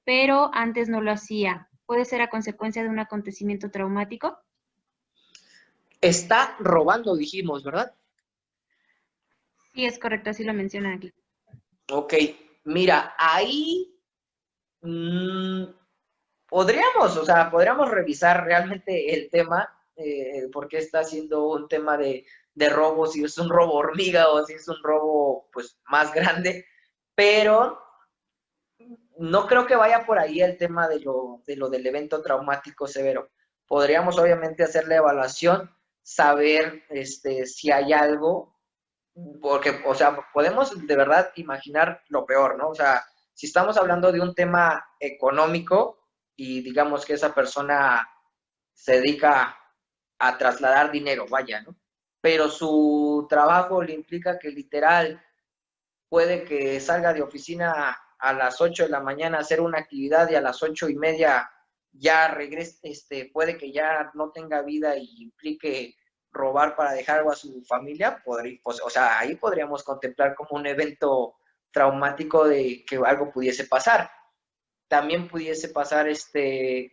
pero antes no lo hacía. ¿Puede ser a consecuencia de un acontecimiento traumático? Está robando, dijimos, ¿verdad? Sí, es correcto, así lo mencionan aquí. Ok, mira, ahí podríamos revisar realmente el tema, por qué está siendo un tema de robo, si es un robo hormiga o si es un robo pues más grande, pero no creo que vaya por ahí el tema de lo del evento traumático severo. Podríamos obviamente hacer la evaluación, saber si hay algo, porque, o sea, podemos de verdad imaginar lo peor, ¿no? O sea, si estamos hablando de un tema económico y digamos que esa persona se dedica a trasladar dinero, vaya, ¿no? Pero su trabajo le implica que literal puede que salga de oficina a las 8 de la mañana a hacer una actividad y a las 8:30 ya regrese, puede que ya no tenga vida y implique robar para dejar algo a su familia, pues, o sea, ahí podríamos contemplar como un evento traumático de que algo pudiese pasar. También pudiese pasar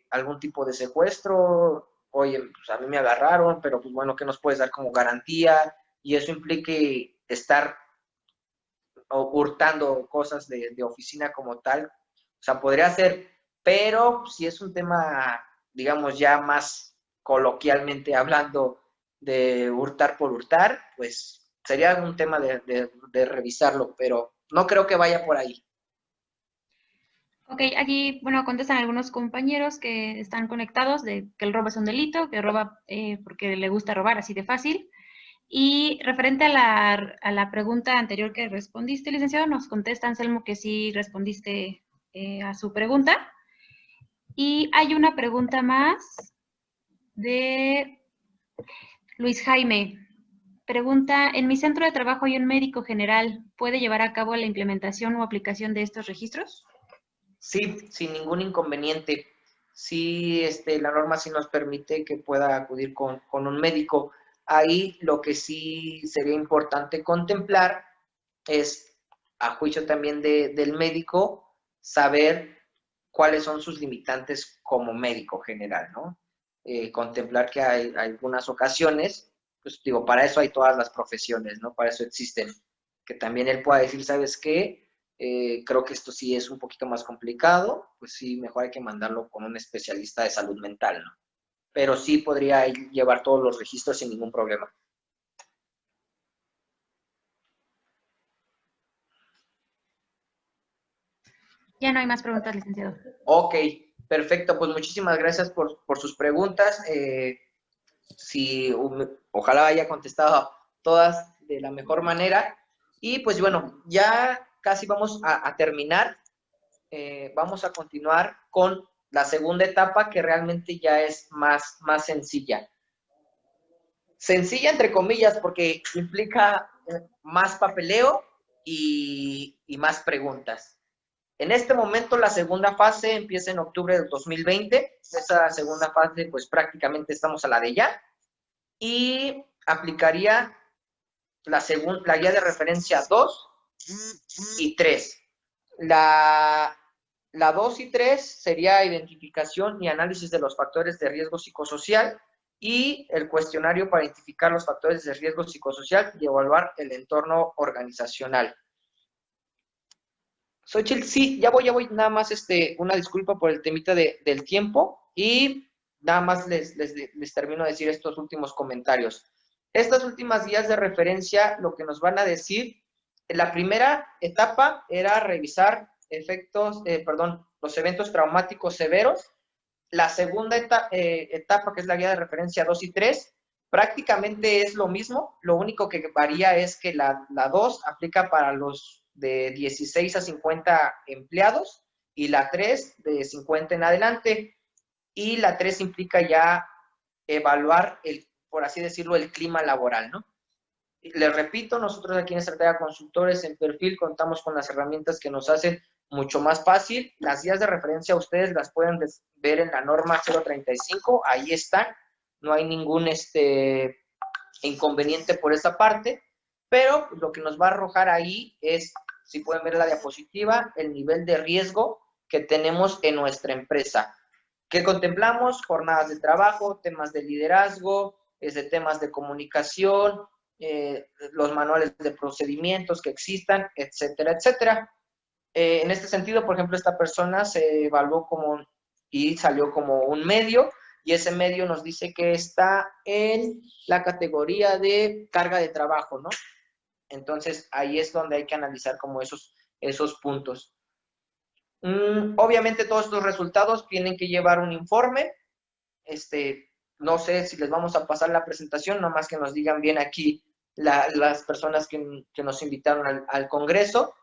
algún tipo de secuestro, oye, pues a mí me agarraron, pero pues bueno, ¿qué nos puedes dar como garantía? Y eso implique estar hurtando cosas de oficina como tal. O sea, podría ser, pero si es un tema, digamos, ya más coloquialmente hablando de hurtar por hurtar, pues sería un tema de revisarlo, pero no creo que vaya por ahí. Ok, aquí, bueno, contestan algunos compañeros que están conectados de que el robo es un delito, que roba porque le gusta robar así de fácil. Y referente a la pregunta anterior que respondiste, licenciado, nos contesta Anselmo que sí respondiste a su pregunta. Y hay una pregunta más de Luis Jaime. Pregunta, en mi centro de trabajo hay un médico general, ¿puede llevar a cabo la implementación o aplicación de estos registros? Sí, sin ningún inconveniente. Sí, la norma sí nos permite que pueda acudir con un médico. Ahí lo que sí sería importante contemplar es, a juicio también del médico, saber cuáles son sus limitantes como médico general, ¿no? Contemplar que hay algunas ocasiones, pues digo, para eso hay todas las profesiones, ¿no? Para eso existen. Que también él pueda decir, ¿sabes qué? Creo que esto sí es un poquito más complicado, pues sí, mejor hay que mandarlo con un especialista de salud mental, ¿no? Pero sí podría llevar todos los registros sin ningún problema. Ya no hay más preguntas, licenciado. Ok, perfecto, pues muchísimas gracias por sus preguntas. Si ojalá haya contestado todas de la mejor manera. Y pues bueno, ya casi vamos a terminar. Vamos a continuar con la segunda etapa que realmente ya es más sencilla. Sencilla entre comillas porque implica más papeleo y más preguntas. En este momento la segunda fase empieza en octubre del 2020. Esa segunda fase pues prácticamente estamos a la de ya. Y aplicaría la guía de referencia 2 y 3. La 2 y 3 sería identificación y análisis de los factores de riesgo psicosocial y el cuestionario para identificar los factores de riesgo psicosocial y evaluar el entorno organizacional. Xochitl, sí, ya voy, nada más una disculpa por el temita del tiempo y nada más les termino de decir estos últimos comentarios. Estas últimas guías de referencia lo que nos van a decir, la primera etapa era revisar los eventos traumáticos severos. La segunda etapa, que es la guía de referencia 2 y 3, prácticamente es lo mismo, lo único que varía es que la 2 aplica para los de 16 a 50 empleados y la 3 de 50 en adelante, y la 3 implica ya evaluar, por así decirlo, el clima laboral, ¿no? Les repito, nosotros aquí en Estrategia Consultores en Perfil contamos con las herramientas que nos hacen mucho más fácil. Las guías de referencia ustedes las pueden ver en la norma 035, ahí están, no hay ningún inconveniente por esa parte, pero lo que nos va a arrojar ahí es, si pueden ver la diapositiva, el nivel de riesgo que tenemos en nuestra empresa. ¿Qué contemplamos? Jornadas de trabajo, temas de liderazgo, temas de comunicación, los manuales de procedimientos que existan, etcétera, etcétera. En este sentido, por ejemplo, esta persona se evaluó y salió como un medio, y ese medio nos dice que está en la categoría de carga de trabajo, ¿no? Entonces, ahí es donde hay que analizar como esos puntos. Obviamente, todos estos resultados tienen que llevar un informe. No sé si les vamos a pasar la presentación, nomás que nos digan bien aquí las personas que nos invitaron al Congreso.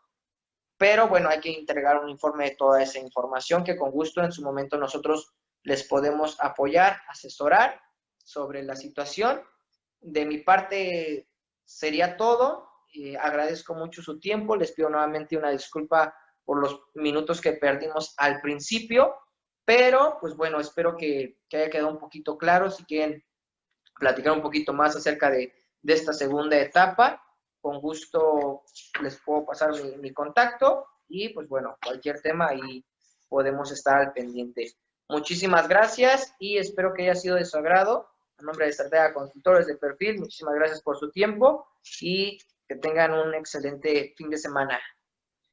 Pero bueno, hay que entregar un informe de toda esa información que con gusto en su momento nosotros les podemos apoyar, asesorar sobre la situación. De mi parte sería todo. Agradezco mucho su tiempo. Les pido nuevamente una disculpa por los minutos que perdimos al principio, pero pues bueno, espero que haya quedado un poquito claro. Si quieren platicar un poquito más acerca de esta segunda etapa, con gusto les puedo pasar mi contacto y pues bueno, cualquier tema ahí podemos estar al pendiente. Muchísimas gracias y espero que haya sido de su agrado. En nombre de Estratega Consultores de Perfil, muchísimas gracias por su tiempo y que tengan un excelente fin de semana.